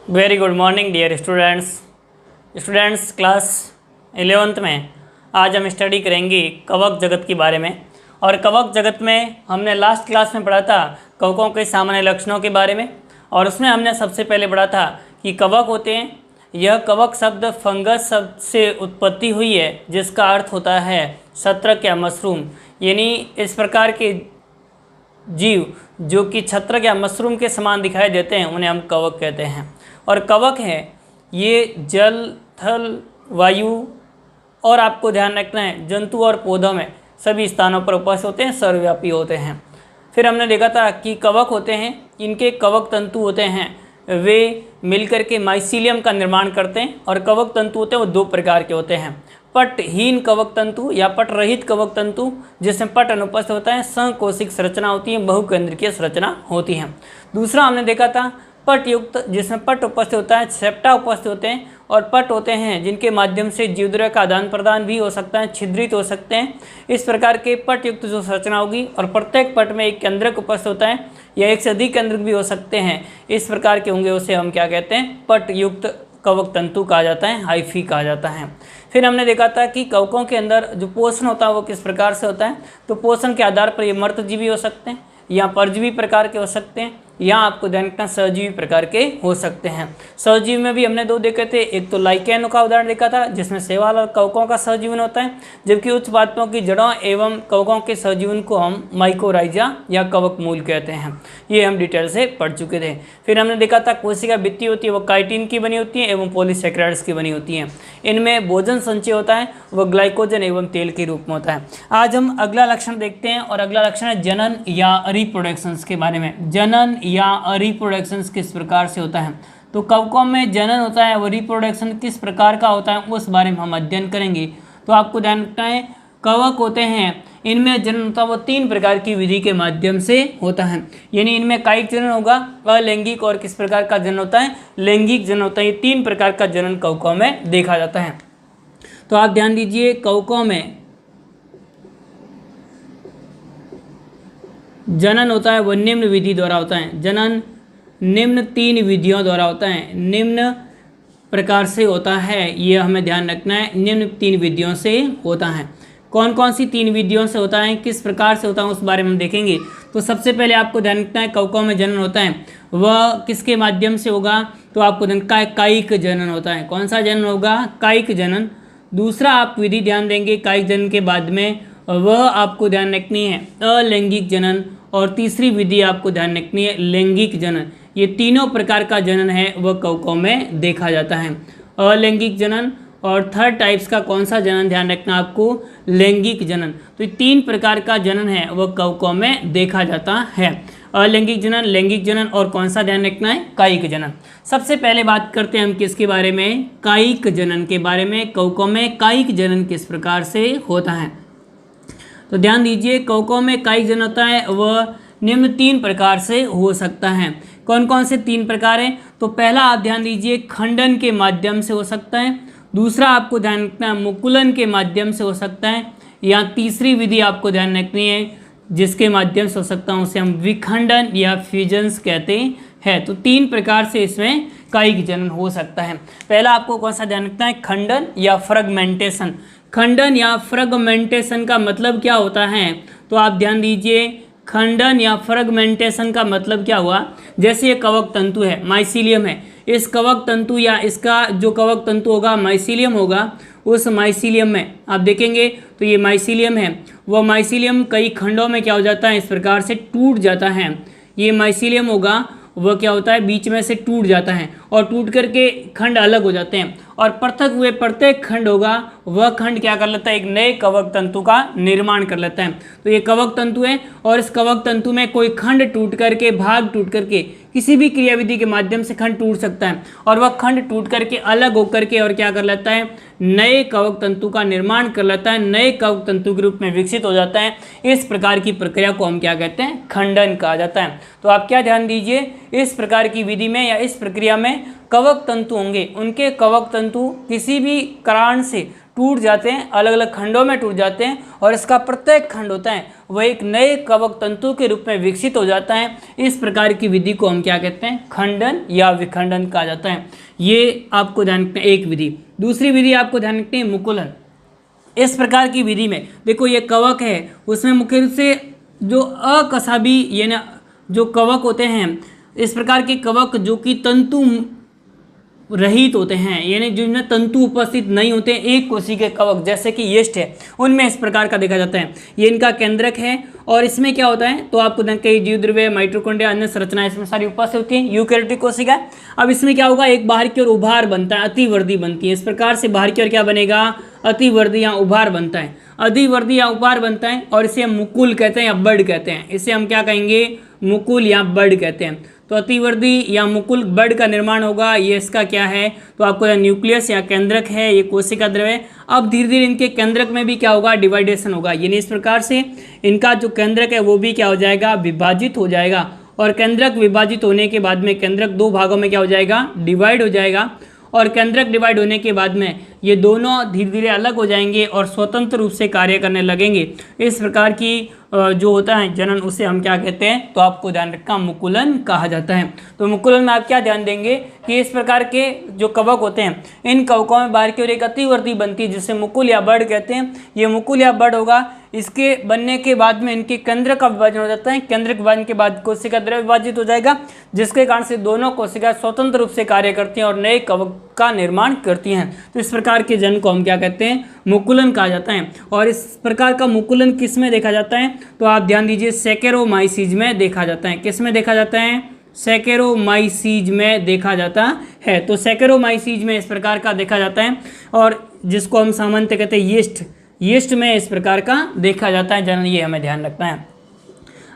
Very good morning dear students class 11th में आज हम स्टडी करेंगे कवक जगत के बारे में। और कवक जगत में हमने लास्ट क्लास में पढ़ा था कवकों के सामान्य लक्षणों के बारे में, और उसमें हमने सबसे पहले पढ़ा था कि कवक होते हैं। यह कवक शब्द फंगस शब्द से उत्पत्ति हुई है, जिसका अर्थ होता है छत्रक या मशरूम। यानी इस प्रकार के जीव जो कि छत्रक या मशरूम के समान दिखाई देते हैं उन्हें हम कवक कहते हैं। और कवक है ये जल, थल, वायु और आपको ध्यान रखना है जंतु और पौधों में सभी स्थानों पर उपस्थित होते हैं, सर्वव्यापी होते हैं। फिर हमने देखा था कि कवक होते हैं, इनके कवक तंतु होते हैं, वे मिलकर के माइसीलियम का निर्माण करते हैं। और कवक तंतु होते हैं वो दो प्रकार के होते हैं, पटहीन कवक तंतु या पट रहित कवक तंतु, जिसमें पट अनुपस्थित होता है, संकोशिक संरचना होती है, बहुकेंद्रकीय संरचना होती है। दूसरा हमने देखा था पट युक्त, जिसमें पट उपस्थित होता है, सेप्टा उपस्थित होते हैं, और पट होते हैं जिनके माध्यम से जीवद्रव्य का आदान प्रदान भी हो सकता है, छिद्रित हो सकते हैं। इस प्रकार के पट युक्त जो संरचना होगी, और प्रत्येक पट में एक केंद्रक उपस्थित होता है या एक से अधिक केंद्रक भी हो सकते हैं, इस प्रकार के होंगे, उसे हम क्या कहते हैं, पट युक्त कवक तंतु कहा जाता है, हाइफी कहा जाता है। फिर हमने देखा था कि कवकों के अंदर जो पोषण होता है वो किस प्रकार से होता है। तो पोषण के आधार पर ये मर्तजीवी हो सकते हैं या परजीवी प्रकार के हो सकते हैं, या आपको ध्यान रखना सहजीवी प्रकार के हो सकते हैं। सहजीवी में भी हमने दो देखे थे, एक तो लाइकेन का उदाहरण देखा था जिसमें शैवाल और कवकों का सहजीवन होता है, जबकि उच्च पादपों की जड़ों एवं कवकों के सहजीवन को हम माइकोराइजा या कवक मूल कहते हैं। ये हम डिटेल से पढ़ चुके थे। फिर हमने देखा था कोशिका भित्ति होती है वो काइटिन की बनी होती है एवं पॉलीसेकेराइड्स की बनी होती है। इनमें भोजन संचय होता है वह ग्लाइकोजन एवं तेल के रूप में होता है। आज हम अगला लक्षण देखते हैं, और अगला लक्षण है जनन या रिप्रोडक्शंस के बारे में। जनन या रिप्रोडक्शंस किस प्रकार से होता है। तो कवकों में जनन होता है, वो रिप्रोडक्शन किस प्रकार का होता है उस बारे में हम अध्ययन करेंगे। तो आपको ध्यान रखना है कवक होते हैं, इनमें जनन होता है वो तीन प्रकार की विधि के माध्यम से होता है। यानी इनमें कायिक जनन होगा, अलैंगिक, और किस प्रकार का जनन होता है, लैंगिक जनन होता है। ये तीन प्रकार का जनन कवकों में देखा जाता है। तो आप ध्यान दीजिए कवकों में जनन होता है वह निम्न विधि द्वारा होता है। जनन निम्न तीन विधियों द्वारा होता है, निम्न प्रकार से होता है, ये हमें ध्यान रखना है। निम्न तीन विधियों से होता है। कौन कौन सी तीन विधियों से होता है, किस प्रकार से होता है उस बारे में हम देखेंगे। तो सबसे पहले आपको ध्यान रखना है कवकों में जनन होता है वह किसके माध्यम से होगा। तो आपको ध्यान रखना है कायिक जनन होता है। कौन सा जनन होगा, कायिक जनन। दूसरा आप विधि ध्यान देंगे कायिक जनन के बाद में, वह आपको ध्यान रखनी है अलैंगिक जनन। और तीसरी विधि आपको ध्यान रखनी है लैंगिक जनन। ये तीनों प्रकार का जनन है वह कवकों में देखा जाता है, अलैंगिक जनन। और थर्ड टाइप्स का कौन सा जनन, ध्यान रखना आपको लैंगिक जनन। तो ये तीन प्रकार का जनन है वह कवकों में देखा जाता है, अलैंगिक जनन, लैंगिक जनन और कौन सा ध्यान रखना है, कायिक जनन। सबसे पहले बात करते हैं हम किसके बारे में, कायिक जनन के बारे में। कवकों में कायिक जनन किस प्रकार से होता है। तो ध्यान दीजिए कवकों में कायिक जनन होता है वह निम्न तीन प्रकार से हो सकता है। कौन कौन से तीन प्रकार हैं। तो पहला आप ध्यान दीजिए खंडन के माध्यम से हो सकता है। दूसरा आपको ध्यान रखना है मुकुलन के माध्यम से हो सकता है। या तीसरी विधि आपको ध्यान रखनी है जिसके माध्यम से हो सकता है उसे हम विखंडन या फ्यूजन्स कहते हैं। तो तीन प्रकार से इसमें कायिक जनन हो सकता है। पहला आपको कौन सा ध्यान रखना है, खंडन या फ्रेगमेंटेशन। खंडन या फ्रेगमेंटेशन का मतलब क्या होता है। तो आप ध्यान दीजिए खंडन या फ्रेगमेंटेशन का मतलब क्या हुआ, जैसे ये कवक तंतु है, माइसीलियम है, इस कवक तंतु या इसका जो कवक तंतु होगा माइसीलियम होगा, उस माइसीलियम में आप देखेंगे तो ये माइसीलियम है, वह माइसीलियम कई खंडों में क्या हो जाता है, इस प्रकार से टूट जाता है। ये माइसीलियम होगा वह क्या होता है, बीच में से टूट जाता है और टूट करके खंड अलग हो जाते हैं, और पृथक हुए प्रत्येक खंड होगा वह खंड क्या कर लेता है, एक नए कवक तंतु का निर्माण कर लेता है। तो ये कवक तंतु है, और इस कवक तंतु में कोई खंड टूट करके, भाग टूट करके, किसी भी क्रियाविधि के माध्यम से खंड टूट सकता है, और वह खंड टूट करके अलग होकर के और क्या कर लेता है, नए कवक तंतु का निर्माण कर लेता है, नए कवक तंतु के रूप में विकसित हो जाता है। इस प्रकार की प्रक्रिया को हम क्या कहते हैं, खंडन कहा जाता है। तो आप क्या ध्यान दीजिए, इस प्रकार की विधि में या इस प्रक्रिया में कवक तंतु होंगे, उनके कवक तंतु किसी भी कारण से टूट जाते हैं, अलग अलग खंडों में टूट जाते हैं और इसका प्रत्येक खंड होता है वह एक नए कवक तंतु के रूप में विकसित हो जाता है। इस प्रकार की विधि को हम क्या कहते हैं? खंडन या विखंडन कहा जाता है। ये आपको ध्यान रखना है एक विधि। दूसरी विधि आपको ध्यान रखनी है मुकुलन। इस प्रकार की विधि में देखो ये कवक है, उसमें मुख्य रूप से जो अकसाबी यानी जो कवक होते हैं, इस प्रकार के कवक जो कि तंतु रहित होते हैं यानी जिनमें तंतु उपस्थित नहीं होते, एक कोशी के कवक जैसे कि यीस्ट है, उनमें इस प्रकार का देखा जाता है। ये इनका केंद्रक है और इसमें क्या होता है तो आपको कई जीवद्रव्य, माइटोकॉन्ड्रिया, अन्य संरचनाएं इसमें सारी उपस्थित होती हैं, यूकेरियोटिक कोशिका। अब इसमें क्या होगा, एक बाहर की ओर उभार बनता है, अतिवर्धी बनती है। इस प्रकार से बाहर की ओर क्या बनेगा, अतिवर्धी या उभार बनता है, अधिवर्धी या उभार बनता है और इसे हम मुकुल कहते हैं या बड कहते हैं। इसे हम क्या कहेंगे, मुकुल या बड कहते हैं। तो अतिवर्धी या मुकुल बड का निर्माण होगा। ये इसका क्या है तो आपको न्यूक्लियस या केंद्रक है, ये कोशिका द्रव्य है। अब धीरे धीरे इनके केंद्रक में भी क्या होगा, डिवाइडेशन होगा, यानी इस प्रकार से इनका जो केंद्रक है वो भी क्या हो जाएगा, विभाजित हो जाएगा। और केंद्रक विभाजित होने के बाद में केंद्रक दो भागों में क्या हो जाएगा, डिवाइड हो जाएगा। और केंद्रक डिवाइड होने के बाद में ये दोनों धीरे धीरे अलग हो जाएंगे और स्वतंत्र रूप से कार्य करने लगेंगे। इस प्रकार की जो होता है जनन, उसे हम क्या कहते हैं तो आपको ध्यान रखना, मुकुलन कहा जाता है। तो मुकुलन में आप क्या ध्यान देंगे कि इस प्रकार के जो कवक होते हैं, इन कवकों में बाहर की ओर एक अतिवर्धी बनती है जिसे मुकुल या बड कहते हैं। ये मुकुल या बड होगा। इसके बनने के बाद में इनके केंद्र का विभाजन हो जाता है। केंद्र के विभाजन के बाद कोशिका द्रव्य विभाजित हो जाएगा, जिसके कारण से दोनों कोशिका स्वतंत्र रूप से कार्य करती हैं और नए कवक का निर्माण करती हैं। तो इस प्रकार के जन को हम क्या कहते हैं, मुकुलन कहा जाता है। और इस प्रकार का मुकुलन किस में देखा जाता है तो आप ध्यान दीजिए, सैकेरोमाइसीज में देखा जाता है। किस में देखा जाता है, सैकेरोमाइसीज में देखा जाता है। तो सैकेरोमाइसीज में इस प्रकार का देखा जाता है और जिसको हम सामान्यतः कहते हैं यीस्ट में इस प्रकार का देखा जाता है जनन, ये हमें ध्यान रखना है।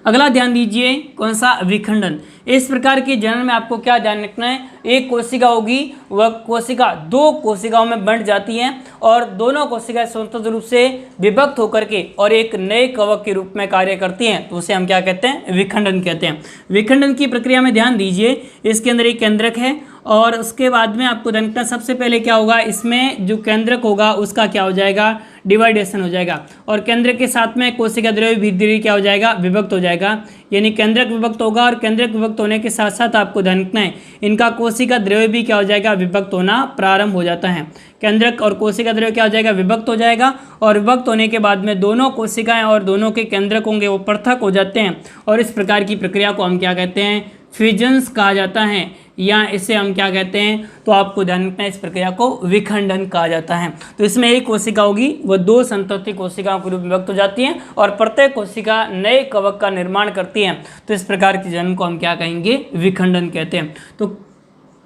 अगला ध्यान दीजिए, कौन सा, विखंडन। इस प्रकार के जनन में आपको क्या ध्यान रखना है, एक कोशिका होगी, वह कोशिका दो कोशिकाओं में बंट जाती है और दोनों कोशिकाएं स्वतंत्र रूप से विभक्त होकर के और एक नए कवक के रूप में कार्य करती हैं। तो उसे हम क्या कहते हैं, विखंडन कहते हैं। विखंडन की प्रक्रिया में ध्यान दीजिए, इसके अंदर एक केंद्रक है और उसके बाद में आपको ध्यान रखना, सबसे पहले क्या होगा, इसमें जो केंद्रक होगा उसका क्या हो जाएगा, डिवाइडेशन हो जाएगा और केंद्र के साथ में कोशिका द्रव्य भी धीरे क्या हो जाएगा, विभक्त हो जाएगा। यानी केंद्रक विभक्त होगा और केंद्रक विभक्त होने के साथ साथ आपको ध्यान रखना है, इनका कोशिका द्रव्य भी क्या हो जाएगा, विभक्त होना प्रारंभ हो जाता है। केंद्रक और कोशिका द्रव्य क्या हो जाएगा, विभक्त हो जाएगा और विभक्त होने के बाद में दोनों कोशिकाएं और दोनों के केंद्रक होंगे वो पृथक हो जाते हैं और इस प्रकार की प्रक्रिया को हम क्या कहते हैं, फ्यूजन्स कहा जाता है या इसे हम क्या कहते हैं तो आपको ध्यान रखना है, इस प्रक्रिया को विखंडन कहा जाता है। तो इसमें एक कोशिका होगी, वह दो संतति कोशिकाओं के रूप में विभक्त हो जाती हैं और प्रत्येक कोशिका नए कवक का निर्माण करती है। तो इस प्रकार के जनन को हम क्या कहेंगे, विखंडन कहते हैं। तो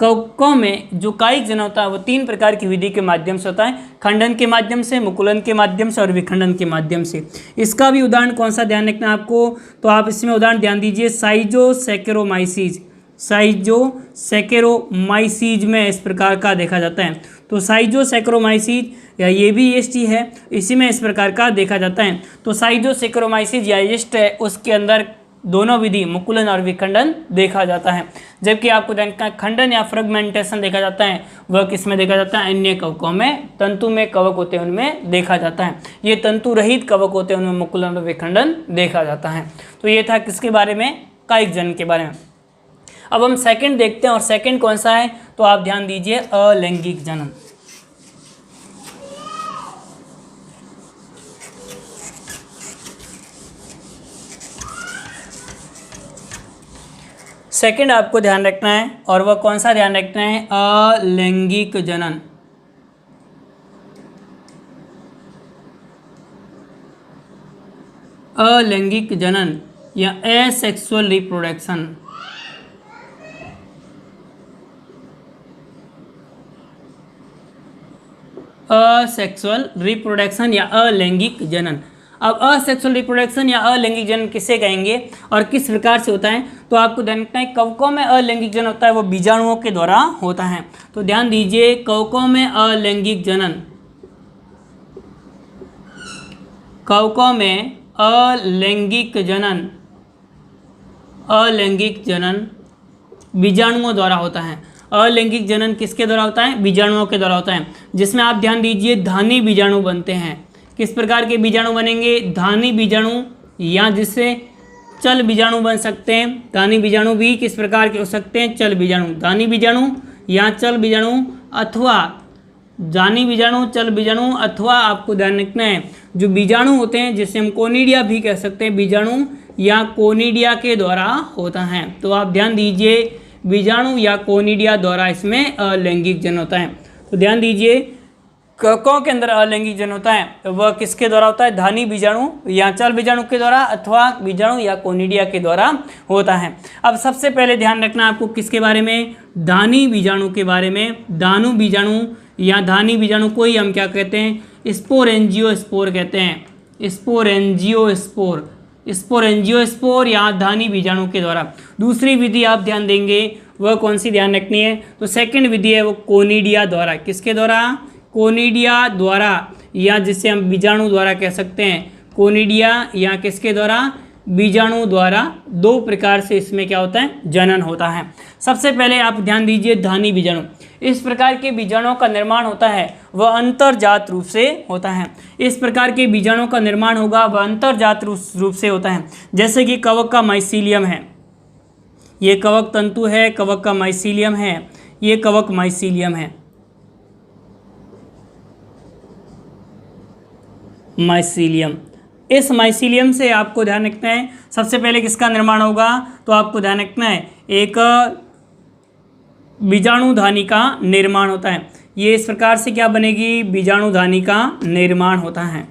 कवकों में जो कायिक जनन होता है वो तीन प्रकार की विधि के माध्यम से होता है, खंडन के माध्यम से, मुकुलन के माध्यम से और विखंडन के माध्यम से। इसका भी उदाहरण कौन सा ध्यान रखना है आपको, तो आप इसमें उदाहरण ध्यान दीजिए, साइजोसैकेरोमाइसीज। साइजोसैकेरोमाइसीज में इस प्रकार का देखा जाता है। तो साइजोसैकेरोमाइसीज या ये भी यीस्ट ही है, इसी में इस प्रकार का देखा जाता है। तो साइजोसैकेरोमाइसीज या यीस्ट है, उसके अंदर दोनों विधि मुकुलन और विखंडन देखा जाता है। जबकि आपको खंडन या फ्रेगमेंटेशन देखा जाता है, वह किस में देखा जाता है, अन्य कवकों में, तंतु में कवक होते हैं उनमें देखा जाता है। ये तंतु रहित कवक होते हैं उनमें मुकुलन और विखंडन देखा जाता है। तो ये था किसके बारे में, कायिक जनन के बारे में। अब हम सेकंड देखते हैं और सेकंड कौन सा है तो आप ध्यान दीजिए, अलैंगिक जनन। सेकंड आपको ध्यान रखना है और वह कौन सा ध्यान रखना है, अलैंगिक जनन। अलैंगिक जनन या एसेक्सुअल रिप्रोडक्शन। असेक्सुअल रिप्रोडक्शन या अलैंगिक जनन। अब असेक्सुअल रिप्रोडक्शन या अलैंगिक जनन किसे कहेंगे और किस प्रकार से होता है तो आपको ध्यान रखना है, कवकों में अलैंगिक जनन होता है वो बीजाणुओं के द्वारा होता है। तो ध्यान दीजिए, कवकों में अलैंगिक जनन, कवकों में अलैंगिक जनन बीजाणुओं द्वारा होता है। अलैंगिक जनन किसके द्वारा होता है? बीजाणुओं के द्वारा होता है, जिसमें आप ध्यान दीजिए धानी बीजाणु बनते हैं। किस प्रकार के बीजाणु बनेंगे? धानी बीजाणु, या जिससे चल बीजाणु बन सकते हैं। धानी बीजाणु भी किस प्रकार के हो सकते हैं? चल बीजाणु, धानी बीजाणु या चल बीजाणु, अथवा धानी बीजाणु, चल बीजाणु, अथवा आपको ध्यान रखना है जो बीजाणु होते हैं जिसे हम कोनिडिया भी कह सकते हैं, बीजाणु या कोनिडिया के द्वारा होता है। तो आप ध्यान दीजिए बीजाणु या कोनिडिया द्वारा इसमें अलैंगिक जन होता है। तो ध्यान दीजिए कवकों के अंदर अलैंगिक जन होता है वह किसके द्वारा होता है? धानी बीजाणु या चल बीजाणु के द्वारा, अथवा बीजाणु या कोनिडिया के द्वारा होता है। अब सबसे पहले ध्यान रखना आपको किसके बारे में? धानी बीजाणु के बारे में। दानु बीजाणु या धानी बीजाणु को ही हम क्या कहते हैं? स्पोरेंजियोस्पोर कहते हैं। स्पोरेंजियोस्पोर, स्पोरेंजियोस्पोर या धानी बीजाणु के द्वारा। दूसरी विधि आप ध्यान देंगे वह कौन सी ध्यान रखनी है? तो सेकंड विधि है वो कोनिडिया द्वारा। किसके द्वारा? कोनिडिया द्वारा, या जिसे हम बीजाणु द्वारा कह सकते हैं। कोनिडिया या किसके द्वारा? बीजाणु द्वारा। दो प्रकार से इसमें क्या होता है? जनन होता है। सबसे पहले आप ध्यान दीजिए धानी बीजाणु। इस प्रकार के बीजाणुओं का निर्माण होता है वह अंतर्जात रूप से होता है। इस प्रकार के बीजाणुओं का निर्माण होगा वह अंतर्जात रूप से होता है। जैसे कि कवक का माइसीलियम है, ये कवक तंतु है, कवक का माइसीलियम है, ये कवक माइसीलियम है। माइसीलियम, इस माइसीलियम से आपको ध्यान रखना है सबसे पहले किसका निर्माण होगा? तो आपको ध्यान रखना है एक बीजाणुधानी का निर्माण होता है। ये इस प्रकार से क्या बनेगी? बीजाणुधानी का निर्माण होता है।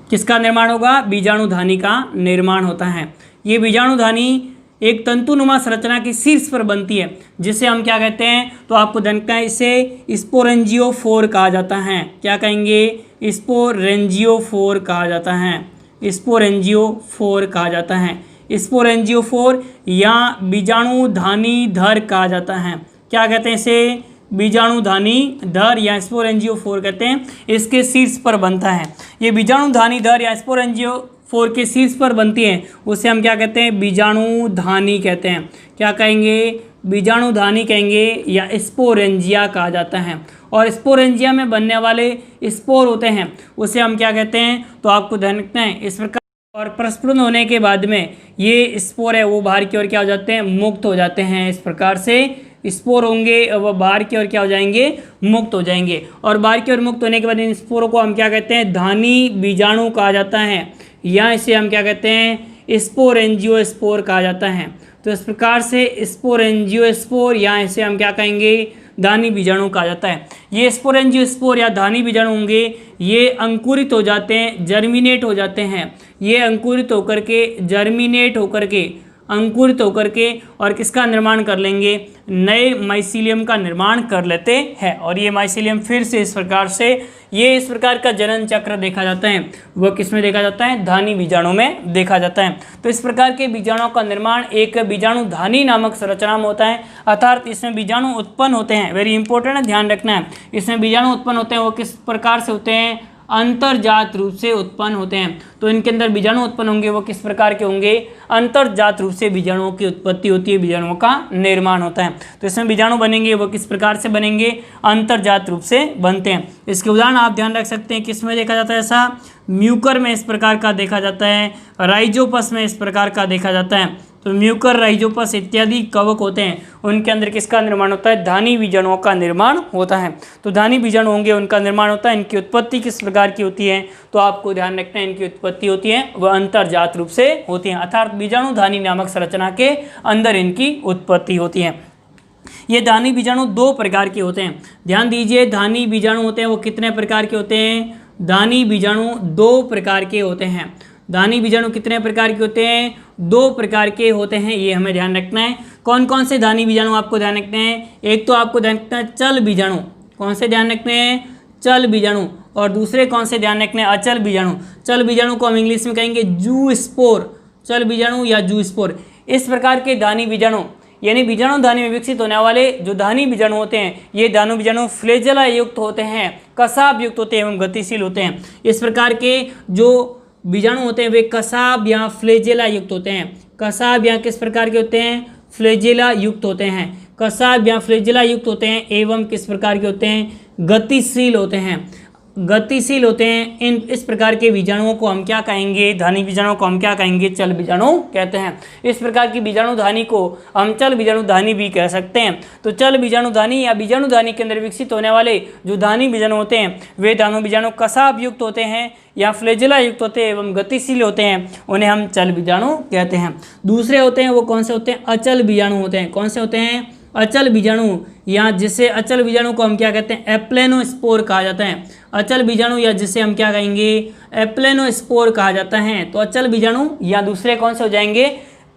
किसका निर्माण होगा? बीजाणुधानी का निर्माण होता है। ये बीजाणुधानी एक तंतुनुमा संरचना की शीर्ष पर बनती है, जिसे हम क्या कहते हैं? तो आपको ध्यान रखना है इसे स्पोरेंजियोफोर कहा जाता है। क्या कहेंगे? स्पोरेंजियोफोर कहा जाता है। स्पोरेंजियोफोर कहा जाता है। स्पोरेंजियोफोर या बीजाणुधानी धर कहा जाता है। क्या कहते हैं इसे? बीजाणुधानी धर या स्पोरेंजियोफोर कहते हैं। इसके शीर्ष पर बनता है। ये बीजाणुधानी धर या स्पोरेंजियोफोर के शीर्ष पर बनती है, उसे हम क्या कहते हैं? बीजाणुधानी कहते हैं। क्या कहेंगे? बीजाणुधानी कहेंगे या स्पोरेंजिया कहा जाता है। और स्पोरेंजिया में बनने वाले स्पोर होते हैं उसे हम क्या कहते हैं? तो आपको ध्यान रखना है इस प्रकार। और प्रस्फुटन होने के बाद में ये स्पोर है वो बाहर की ओर क्या हो जाते हैं? मुक्त हो जाते हैं। इस प्रकार से स्पोर होंगे वह बाहर की ओर क्या हो जाएंगे? मुक्त हो जाएंगे। और बाहर की ओर मुक्त होने के बाद इन स्पोरों को हम क्या कहते हैं? धानी बीजाणु कहा जाता है, या इसे हम क्या कहते हैं? स्पोरेंजियोस्पोर कहा जाता है। तो इस प्रकार से स्पोरेंजियोस्पोर या इसे हम क्या कहेंगे? धानी बीजाणु कहा जाता है। ये स्पोरेंजियोस्पोर या धानी बीजाणु होंगे ये अंकुरित हो जाते हैं, जर्मिनेट हो जाते हैं। ये अंकुरित होकर के, जर्मिनेट होकर के, अंकुरित होकर के और किसका निर्माण कर लेंगे? नए माइसीलियम का निर्माण कर लेते हैं। और ये माइसीलियम फिर से इस प्रकार से ये इस प्रकार का जनन चक्र देखा जाता है वह किस में देखा जाता है? धानी बीजाणु में देखा जाता है। तो इस प्रकार के बीजाणुओं का निर्माण एक बीजाणुधानी नामक संरचना में होता है, अर्थात इसमें बीजाणु उत्पन्न होते हैं। वेरी इंपॉर्टेंट है, ध्यान रखना है। इसमें बीजाणु उत्पन्न होते हैं वो किस प्रकार से होते हैं? अंतर्जात रूप से उत्पन्न होते हैं। तो इनके अंदर बीजाणु उत्पन्न होंगे वो किस प्रकार के होंगे? अंतर्जात रूप से बीजाणुओं की उत्पत्ति होती है, बीजाणुओं का निर्माण होता है। तो इसमें बीजाणु बनेंगे वो किस प्रकार से बनेंगे? अंतर्जात रूप से बनते हैं। इसके उदाहरण आप ध्यान रख सकते हैं किस में देखा जाता है ऐसा? म्यूकर में इस प्रकार का देखा जाता है, राइजोपस में इस प्रकार का देखा जाता है। तो म्यूकर, राइजोपस इत्यादि कवक होते हैं उनके अंदर किसका निर्माण होता है? धानी बीजाणुओं का निर्माण होता है। तो धानी बीजाणु होंगे उनका निर्माण होता है। इनकी उत्पत्ति किस प्रकार की होती है? तो आपको ध्यान रखना है इनकी उत्पत्ति होती है वह अंतर्जात रूप से होती है, अर्थात बीजाणुधानी नामक संरचना के अंदर इनकी उत्पत्ति होती है। ये धानी बीजाणु दो प्रकार के होते हैं। ध्यान दीजिए धानी बीजाणु होते हैं वो कितने प्रकार के होते हैं? धानी बीजाणु दो प्रकार के होते हैं। धानी बीजाणु कितने प्रकार के होते हैं? दो प्रकार के होते हैं, ये हमें ध्यान रखना है। कौन कौन से धानी बीजाणु आपको ध्यान रखने हैं? एक तो आपको ध्यान रखना है चल बीजाणु। कौन से ध्यान रखने हैं? चल बीजाणु। और दूसरे कौन से ध्यान रखने हैं? अचल बीजाणु। चल बीजाणु को हम इंग्लिश में कहेंगे जू स्पोर, चल बीजाणु या जू स्पोर। इस प्रकार के धानी बीजाणु यानी बीजाणुधानी में विकसित होने वाले जो धानी बीजाणु होते हैं ये धानु बीजाणु फ्लैजेला युक्त होते हैं, कसाब युक्त होते हैं एवं गतिशील होते हैं। इस प्रकार के जो बीजाणु होते हैं वे कसाब या फ्लैजेला युक्त होते हैं। कसाब या किस प्रकार के होते हैं, फ्लैजेला युक्त होते हैं, कसाब या फ्लैजेला युक्त होते हैं एवं किस प्रकार के होते हैं, गतिशील होते हैं, गतिशील होते हैं। इन इस प्रकार के बीजाणुओं को हम क्या कहेंगे, धानी बीजाणुओं को हम क्या कहेंगे, चल बीजाणु कहते हैं। इस प्रकार की बीजाणुधानी को हम चल बीजाणुधानी भी कह सकते हैं। तो चल बीजाणुधानी या बीजाणुधानी के अंदर विकसित होने वाले जो धानी बीजाणु होते हैं वे धानु बीजाणु कसाब युक्त होते हैं या फ्लैजेला युक्त होते हैं एवं गतिशील होते हैं, उन्हें हम चल बीजाणु कहते हैं। दूसरे होते हैं वो कौन से होते हैं, अचल बीजाणु होते हैं। कौन से होते हैं, अचल बीजाणु, या जिसे अचल बीजाणु को हम क्या कहते हैं, एप्लेनोस्पोर कहा जाता है। अचल बीजाणु या जिसे हम क्या कहेंगे, एप्लेनोस्पोर कहा जाता है। तो अचल बीजाणु या दूसरे कौन से हो जाएंगे,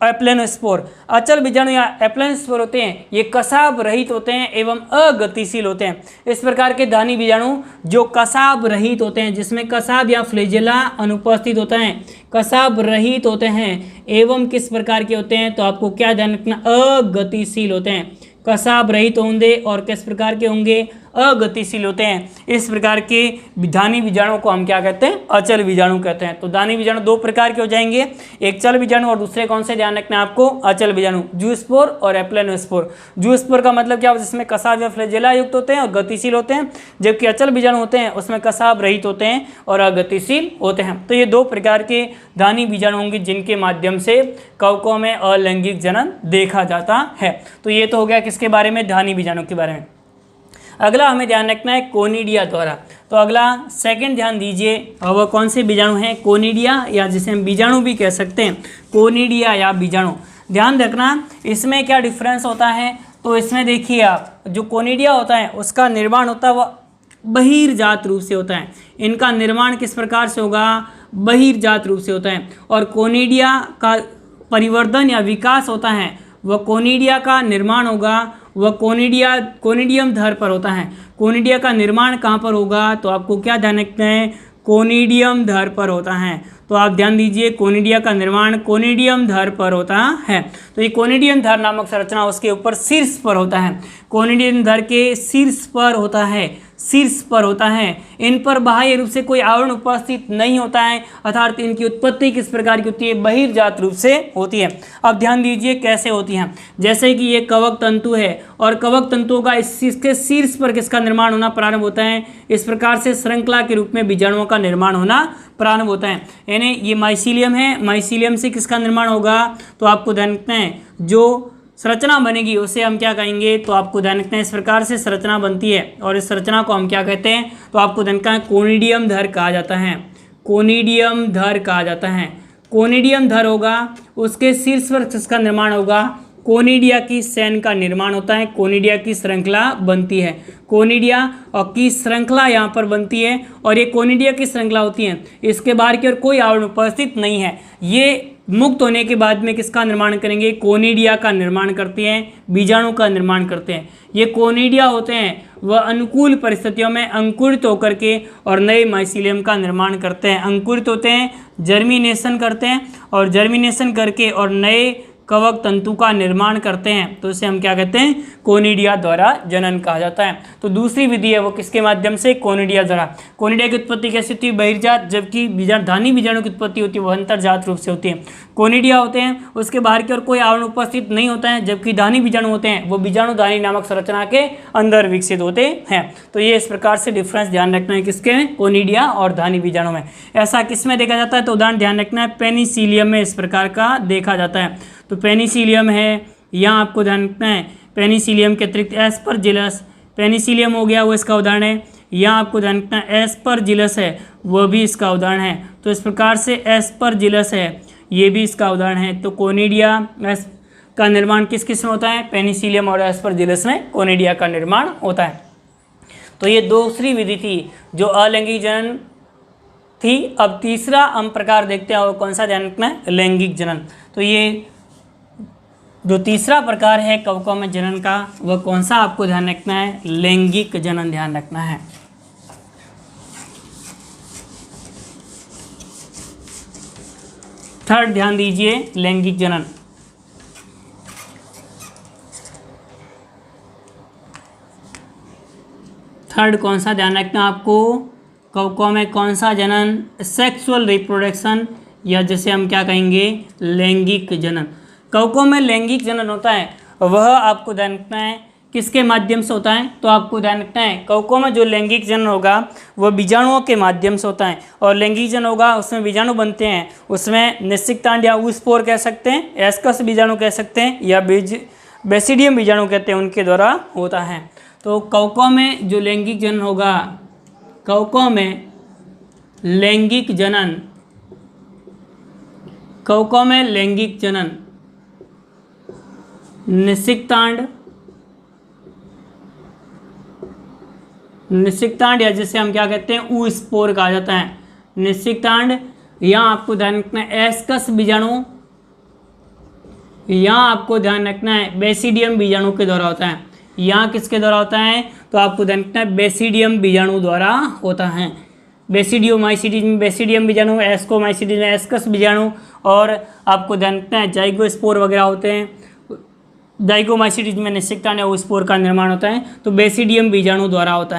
एप्लेनोस्पोर। अचल बीजाणु या एप्लेनोस्पोर होते हैं, ये कसाब रहित होते हैं एवं अगतिशील होते हैं। इस प्रकार के धानी बीजाणु जो कसाब रहित होते हैं, जिसमें कसाब या फ्लैजेला अनुपस्थित होता है, कसाब रहित होते हैं एवं किस प्रकार के होते हैं, तो आपको क्या ध्यान रखना, अगतिशील होते हैं। कसाब रहित होंगे और किस प्रकार के होंगे, अगतिशील होते हैं। इस प्रकार के धानी बीजाणु को हम क्या कहते हैं, अचल बीजाणु कहते हैं। तो धानी बीजाणु दो प्रकार के हो जाएंगे, एक चल बीजाणु और दूसरे कौन से, ध्यान रखना है आपको, अचल बीजाणु, जूस्पोर और एप्लेनोस्पोर। जूस्पोर का मतलब क्या, जिसमें कसाब या फ्लैजेला युक्त होते हैं और गतिशील होते हैं, जबकि अचल बीजाणु होते हैं उसमें कसाब रहित होते हैं और अगतिशील होते हैं। तो ये दो प्रकार के धानी बीजाणु होंगे जिनके माध्यम से कवकों में अलैंगिक जनन देखा जाता है। तो ये तो हो गया किसके बारे में, धानी बीजाणु के बारे में। अगला हमें ध्यान रखना है कोनिडिया द्वारा। तो अगला सेकंड ध्यान दीजिए, वह कौन से बीजाणु हैं, कोनिडिया या जिसे हम बीजाणु भी कह सकते हैं, कोनिडिया या बीजाणु। ध्यान रखना इसमें क्या डिफरेंस होता है, तो इसमें देखिए आप, जो कोनिडिया होता है उसका निर्माण होता है वह बहिर्जात रूप से होता है। इनका निर्माण किस प्रकार से होगा, बहिर्जात रूप से होता है। और कोनिडिया का परिवर्धन या विकास होता है, वह कोनिडिया का निर्माण होगा, वह कोनिडियम धर पर होता है। कोनिडिया का निर्माण कहाँ पर होगा, तो आपको क्या ध्यान रखना है, कोनिडियम धर पर होता है। तो आप ध्यान दीजिए, कोनिडिया का निर्माण कोनिडियम धर पर होता है। तो ये कोनिडियम धर नामक संरचना उसके ऊपर शीर्ष पर होता है, कोनिडियम धर के शीर्ष पर होता है, शीर्ष पर होता है। इन पर बाह्य रूप से कोई आवरण उपस्थित नहीं होता है, अर्थात इनकी उत्पत्ति किस प्रकार की होती है, बहिर्जात रूप से होती है। अब ध्यान दीजिए कैसे होती है, जैसे कि ये कवक तंतु है और कवक तंतुओं का इसके शीर्ष पर किसका निर्माण होना प्रारंभ होता है, इस प्रकार से श्रृंखला के रूप में बीजाणुओं का निर्माण होना प्रारंभ होता है। यानी ये माइसीलियम है, माइसीलियम से किसका निर्माण होगा, तो आपको ध्यान रखना है जो संरचना बनेगी उसे हम क्या कहेंगे, तो आपको ध्यान रखना है इस प्रकार से संरचना बनती है और इस संरचना को हम क्या कहते हैं, तो आपको ध्यान रखना है कोनिडियम धर कहा जाता है, कोनिडियम धर कहा जाता है। कोनिडियम धर होगा, उसके शीर्ष पर किसका निर्माण होगा, कोनिडिया की सैन का निर्माण होता है, कोनिडिया की श्रृंखला बनती है, कोनिडिया और की श्रृंखला यहाँ पर बनती है और ये कोनिडिया की श्रृंखला होती है। इसके बाहर की ओर कोई आवरण उपस्थित नहीं है। ये मुक्त होने के बाद में किसका निर्माण करेंगे, कोनिडिया का निर्माण करते हैं, बीजाणु का निर्माण करते हैं। ये कोनिडिया होते हैं वह अनुकूल परिस्थितियों में अंकुरित होकर के और नए माइसीलियम का निर्माण करते हैं। अंकुरित होते हैं, जर्मिनेशन करते हैं और जर्मिनेशन करके और नए कवक तंतु का निर्माण करते हैं, तो इसे हम क्या कहते हैं, कोनिडिया द्वारा जनन कहा जाता है। तो दूसरी विधि है वो किसके माध्यम से, कोनिडिया द्वारा। कोनिडिया की उत्पत्ति कैसी होती है, बहिर्जात, जबकि धानी बीजाणु की उत्पत्ति होती है वह अंतर्जात रूप से होती है। कोनिडिया होते हैं उसके बाहर की ओर कोई आवरण उपस्थित नहीं होता है, जबकि धानी बीजाणु होते हैं वो बीजाणु धानी नामक संरचना के अंदर विकसित होते हैं। तो ये इस प्रकार से डिफरेंस ध्यान रखना है किसके, कोनिडिया और धानी बीजाणु में। ऐसा किस में देखा जाता है, तो उदाहरण ध्यान रखना है, पेनिसिलियम में इस प्रकार का देखा जाता है। तो पेनिसिलियम है, यहाँ आपको ध्यान रखना है, पेनिसिलियम के अतिरिक्त एस्परजिलस, पेनिसिलियम हो गया वो इसका उदाहरण है। यहाँ आपको ध्यान रखना है एस्परजिलस है, वह भी इसका उदाहरण है। तो इस प्रकार से एस्परजिलस है, ये भी इसका उदाहरण है। तो कोनिडिया का निर्माण किस किस में होता है, पेनिसिलियम और एस्परजिलस में कोनिडिया का निर्माण होता है। तो ये दूसरी विधि थी जो अलैंगिक जनन थी। अब तीसरा हम प्रकार देखते हैं और कौन सा ध्यान रखना है, लैंगिक जनन। तो ये जो तीसरा प्रकार है कवकों में जनन का वह कौन सा आपको ध्यान रखना है, लैंगिक जनन ध्यान रखना है। थर्ड ध्यान दीजिए, लैंगिक जनन। थर्ड कौन सा ध्यान रखना आपको, कवकों में कौन सा जनन, सेक्सुअल रिप्रोडक्शन या जिसे हम क्या कहेंगे लैंगिक जनन। कवकों में लैंगिक जनन होता है वह आपको ध्यान रखना है किसके माध्यम से होता है, तो आपको ध्यान रखना है कवकों में जो लैंगिक जनन होगा वह बीजाणुओं के माध्यम से होता है। और लैंगिक जनन होगा उसमें बीजाणु बनते हैं, उसमें निषिक्तांड या ऊस्पोर कह सकते हैं, एस्कस बीजाणु कह सकते हैं, या बेसिडियम बीजाणु कहते हैं, उनके द्वारा होता है। तो कवकों में जो लैंगिक जनन होगा, कवकों में लैंगिक जनन, कवकों में लैंगिक जनन निषिक्तांड या जिसे हम क्या कहते हैं ऊस्पोर कहा जाता है। निषिक्तांड या आपको ध्यान रखना है एस्कस बीजाणु, यहाँ आपको ध्यान रखना है बेसिडियम बीजाणु के द्वारा होता है। यहाँ किसके द्वारा होता है, तो आपको ध्यान रखना है बेसिडियम बीजाणु द्वारा होता है। बेसिडियोमाइसीटीज में बेसिडियम बीजाणु, एस्कोमाइसीटीज में एस्कस बीजाणु, और आपको ध्यान रखना है जाइगोस्पोर वगैरह होते हैं। जाइगोमाइसीटीज में निषिक्तांड या ऊस्पोर का निर्माण होता है, तो बेसिडियम बीजाणु द्वारा होता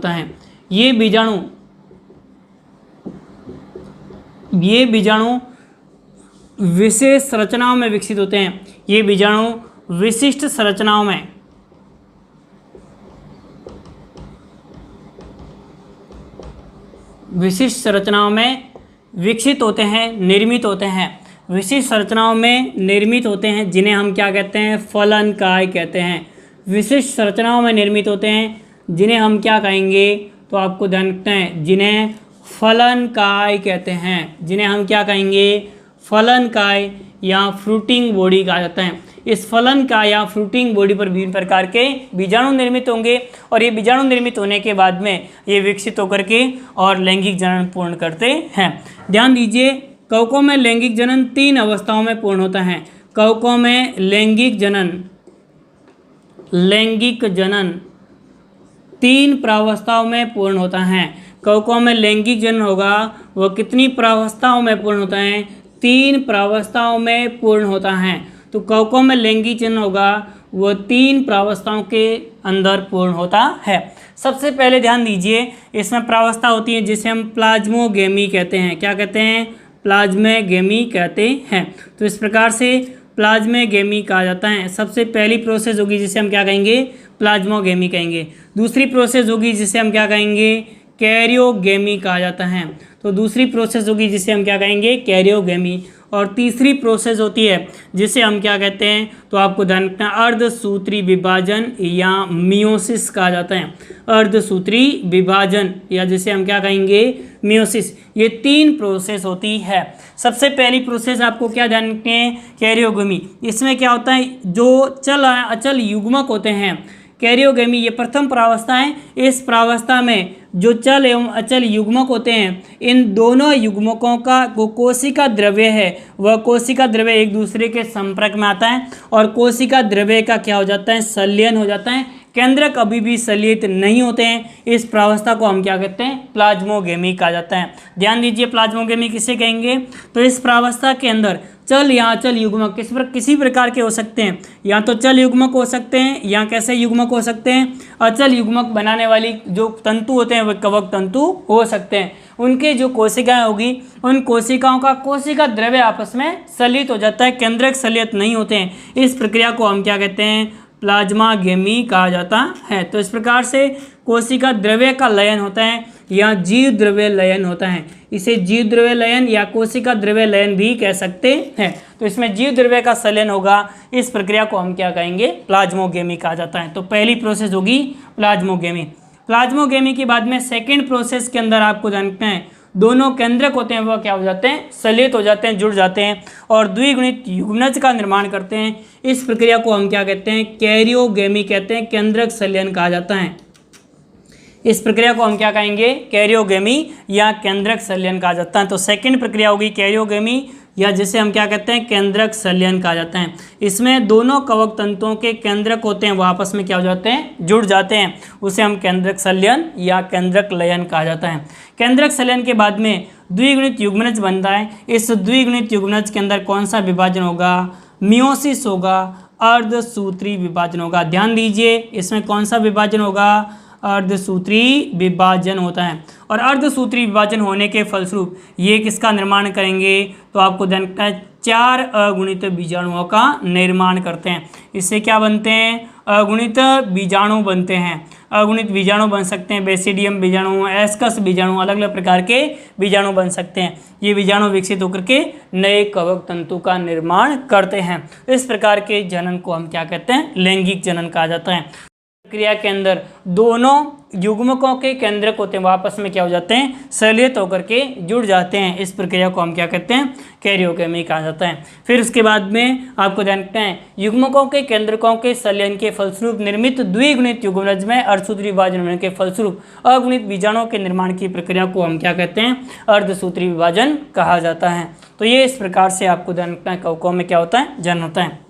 है, ये बीजाणु विशेष संरचनाओं में विकसित होते हैं। ये बीजाणु विशिष्ट संरचनाओं में विकसित होते हैं, निर्मित होते हैं। विशिष्ट संरचनाओं में निर्मित होते हैं जिन्हें हम क्या कहते हैं फलनकाय कहते हैं। विशिष्ट संरचनाओं में निर्मित होते हैं जिन्हें हम क्या कहेंगे, तो आपको ध्यान रखना है जिन्हें फलनकाय कहते हैं, जिन्हें हम क्या कहेंगे फलनकाय या फ्रूटिंग बॉडी कहा जाता है। इस फलनकाय या फ्रूटिंग बॉडी पर विभिन्न प्रकार के बीजाणु निर्मित होंगे और ये बीजाणु निर्मित होने के बाद में ये विकसित होकर के और लैंगिक जनन पूर्ण करते हैं। ध्यान दीजिए कवकों में लैंगिक जनन 3 अवस्थाओं में पूर्ण होता है। कवकों में लैंगिक जनन 3 प्रावस्थाओं में पूर्ण होता है। कवकों में लैंगिक जनन होगा वह कितनी प्रावस्थाओं में पूर्ण होता है, 3 प्रावस्थाओं में पूर्ण होता है। तो कवकों में लैंगिक जनन होगा वह 3 प्रावस्थाओं के अंदर पूर्ण होता है। सबसे पहले ध्यान दीजिए इसमें प्रावस्था होती है जिसे हम प्लाज्मोगेमी कहते हैं। क्या कहते हैं, प्लाज्मोगेमी कहते हैं। तो इस प्रकार से प्लाज्मोगेमी कहा जाता है। सबसे पहली प्रोसेस होगी जिसे हम क्या कहेंगे प्लाज्मोगेमी कहेंगे। दूसरी प्रोसेस होगी जिसे हम क्या कहेंगे कैरियोगेमी कहा जाता है। तो दूसरी प्रोसेस होगी जिसे हम क्या कहेंगे कैरियोगेमी। और तीसरी प्रोसेस होती है जिसे हम क्या कहते हैं, तो आपको ध्यान रखना अर्धसूत्री विभाजन या मियोसिस कहा जाता है। अर्धसूत्री विभाजन या जिसे हम क्या कहेंगे मियोसिस। ये 3 प्रोसेस होती है। सबसे पहली प्रोसेस आपको क्या ध्यान रखते हैं कैरियोगेमी। इसमें क्या होता है जो चल अचल युग्मक होते हैं, कैरियोगेमी ये प्रथम प्रावस्था है। इस प्रावस्था में जो चल एवं अचल युग्मक होते हैं, इन दोनों युग्मकों का कोशिका द्रव्य है वह कोशिका द्रव्य एक दूसरे के संपर्क में आता है और कोशिका द्रव्य का क्या हो जाता है संलयन हो जाता है। केंद्रक अभी भी संलयित नहीं होते हैं। इस प्रावस्था को हम क्या कहते हैं प्लाज्मोगेमी कहा जाता है। ध्यान दीजिए प्लाज्मोगेमी किसे कहेंगे, तो इस प्रावस्था के अंदर चल या अचल युग्मक किसी प्रकार के हो सकते हैं। या तो चल युग्मक हो सकते हैं या कैसे युग्मक हो सकते हैं, अचल युग्मक बनाने वाली जो तंतु होते हैं वे कवक तंतु हो सकते हैं। उनके जो कोशिकाएं होगी उन कोशिकाओं का कोशिका द्रव्य आपस में संलयित हो जाता है, केंद्रक संलयित नहीं होते हैं। इस प्रक्रिया को हम क्या कहते हैं प्लाज्मागेमी कहा जाता है। तो इस प्रकार से कोशिका द्रव्य का लयन होता है या जीव द्रव्य लयन होता है। इसे जीव द्रव्य लयन या कोशिका द्रव्य लयन भी कह सकते हैं। तो इसमें जीव द्रव्य का संलयन होगा, इस प्रक्रिया को हम क्या कहेंगे प्लाज्मोगेमी कहा जाता है। तो पहली प्रोसेस होगी प्लाज्मोगेमी। प्लाज्मोगेमी के बाद में सेकेंड प्रोसेस के अंदर आपको जानना है दोनों केंद्रक होते हैं वह क्या हो जाते हैं संलयित हो जाते हैं, जुड़ जाते हैं और द्विगुणित युग्मनज का निर्माण करते हैं। इस प्रक्रिया को हम क्या कहते हैं कैरियोगेमी कहते हैं, केंद्रक संलयन कहा जाता है। इस प्रक्रिया को हम क्या कहेंगे कैरियोगेमी या केंद्रक संलयन कहा जाता है। तो सेकंड प्रक्रिया होगी कैरियोगेमी या जिसे हम क्या कहते हैं केंद्रक संलयन कहा जाता है। इसमें दोनों कवक तंतुओं के केंद्रक होते हैं वो आपस में क्या हो जाते हैं जुड़ जाते हैं, उसे हम केंद्रक संलयन या केंद्रक लयन कहा जाता है। केंद्रक संलयन के बाद में द्विगुणित युग्मनज बनता है। इस द्विगुणित युग्मनज के अंदर कौन सा विभाजन होगा मियोसिस होगा, अर्धसूत्री विभाजन होगा। ध्यान दीजिए इसमें कौन सा विभाजन होगा अर्धसूत्री विभाजन होता है। और अर्धसूत्री विभाजन होने के फलस्वरूप ये किसका निर्माण करेंगे, तो आपको ध्यान रखना है 4 अगुणित बीजाणुओं का निर्माण करते हैं। इससे क्या बनते हैं, अगुणित बीजाणु बनते हैं। अगुणित बीजाणु बन सकते हैं, बेसिडियम बीजाणु, एस्कस बीजाणु, अलग अलग प्रकार के बीजाणु बन सकते हैं। ये बीजाणु विकसित होकर के नए कवक तंतु का निर्माण करते हैं। इस प्रकार के जनन को हम क्या कहते हैं, लैंगिक जनन कहा जाता है। प्रक्रिया के अंदर दोनों युग्मकों के केंद्रक होते हैं वो आपस में क्या हो जाते हैं, संलयित होकर के जुड़ जाते हैं। इस प्रक्रिया को हम क्या कहते हैं, कैरियोकेमी कहा जाता है। फिर उसके बाद में आपको ध्यान रखना है, युग्मकों के केंद्रकों के संलयन के फलस्वरूप निर्मित द्विगुणित युग्मनज में अर्धसूत्री विभाजन होने के फलस्वरूप अगुणित बीजाणुओं के निर्माण की प्रक्रिया को हम क्या कहते हैं, अर्धसूत्री विभाजन कहा जाता है। तो ये इस प्रकार से आपको ध्यान रखना है, कवकों में क्या होता है, जनन होता है।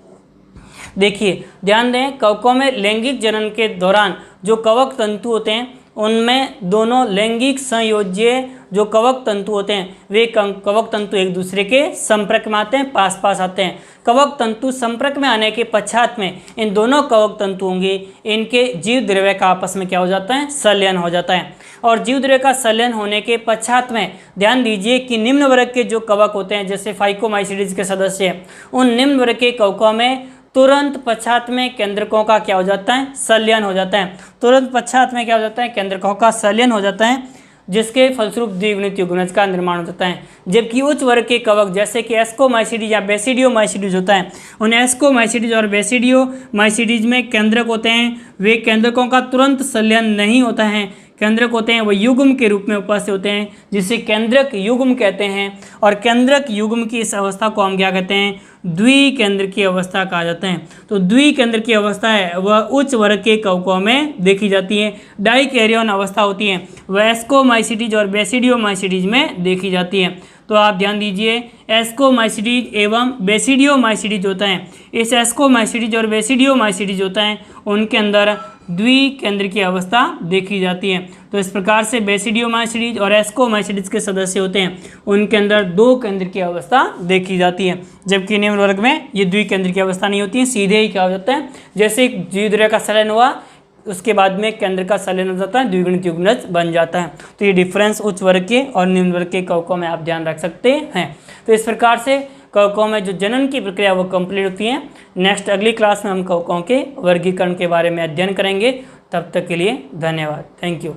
देखिए ध्यान दें, कवकों में लैंगिक जनन के दौरान जो कवक तंतु होते हैं उनमें दोनों लैंगिक संयोज्य जो कवक तंतु होते हैं वे कवक तंतु एक दूसरे के संपर्क में आते हैं, पास पास आते हैं। कवक तंतु संपर्क में आने के पश्चात में इन दोनों कवक तंतु होंगे, इनके जीव द्रव्य का आपस में क्या हो जाता है, संलयन हो जाता है। और जीव द्रव्य का संलयन होने के पश्चात में ध्यान दीजिए कि निम्न वर्ग के जो कवक होते हैं जैसे फाइकोमाइसीडीज के सदस्य, उन निम्न वर्ग के कवकों में तुरंत पश्चात में केंद्रकों का क्या हो जाता है, संलयन हो जाता है। तुरंत पश्चात में क्या हो जाता है, केंद्रकों का संलयन हो जाता है, जिसके फलस्वरूप द्विगुणित युग्मनज का निर्माण हो जाता है। जबकि उच्च वर्ग के कवक जैसे कि एस्कोमाइसीडीज या बेसिडियोमाइसीडीज होता है, उन एस्कोमाइसीडीज और बेसिडियोमाइसीडीज में केंद्रक होते हैं, वे केंद्रकों का तुरंत संलयन नहीं होता है। केंद्रक होते हैं वो युग्म के रूप में उपस्थित होते हैं, जिसे केंद्रक युग्म कहते हैं। और केंद्रक युग्म की इस अवस्था को हम क्या कहते हैं, द्विकेंद्र की अवस्था कहा जाता है। तो द्विकेंद्र की अवस्था है वह उच्च वर्ग के कवकों में देखी जाती है। डाइकैरियन अवस्था होती है वह एस्कोमाइसीडीज और बेसिडियोमाइसीडीज में देखी जाती है। तो आप ध्यान दीजिए, एस्कोमाइसीडीज एवं बेसिडियोमाइसीडीज होता है, इस एस्कोमाइसीडीज और बेसिडियोमाइसीडीज होता है उनके अंदर द्विकेंद्र की अवस्था देखी जाती है। तो इस प्रकार से बेसिडियोमाइसीडीज और एस्कोमाइसीडीज के सदस्य होते हैं, उनके अंदर दो केंद्र की अवस्था देखी जाती है। जबकि निम्न वर्ग में ये द्विकेंद्र की अवस्था नहीं होती है, सीधे ही क्या हो जाता है, जैसे जीव द्रव्य का संलयन हुआ उसके बाद में केंद्र का संलयन हो जाता है, द्विगुणित युग्मनज बन जाता है। तो ये डिफरेंस उच्च वर्ग के और निम्न वर्ग के कवकों में आप ध्यान रख सकते हैं। तो इस प्रकार से कवकों में जो जनन की प्रक्रिया वो कंप्लीट होती है। नेक्स्ट अगली क्लास में हम कवकों के वर्गीकरण के बारे में अध्ययन करेंगे। तब तक के लिए धन्यवाद, थैंक यू।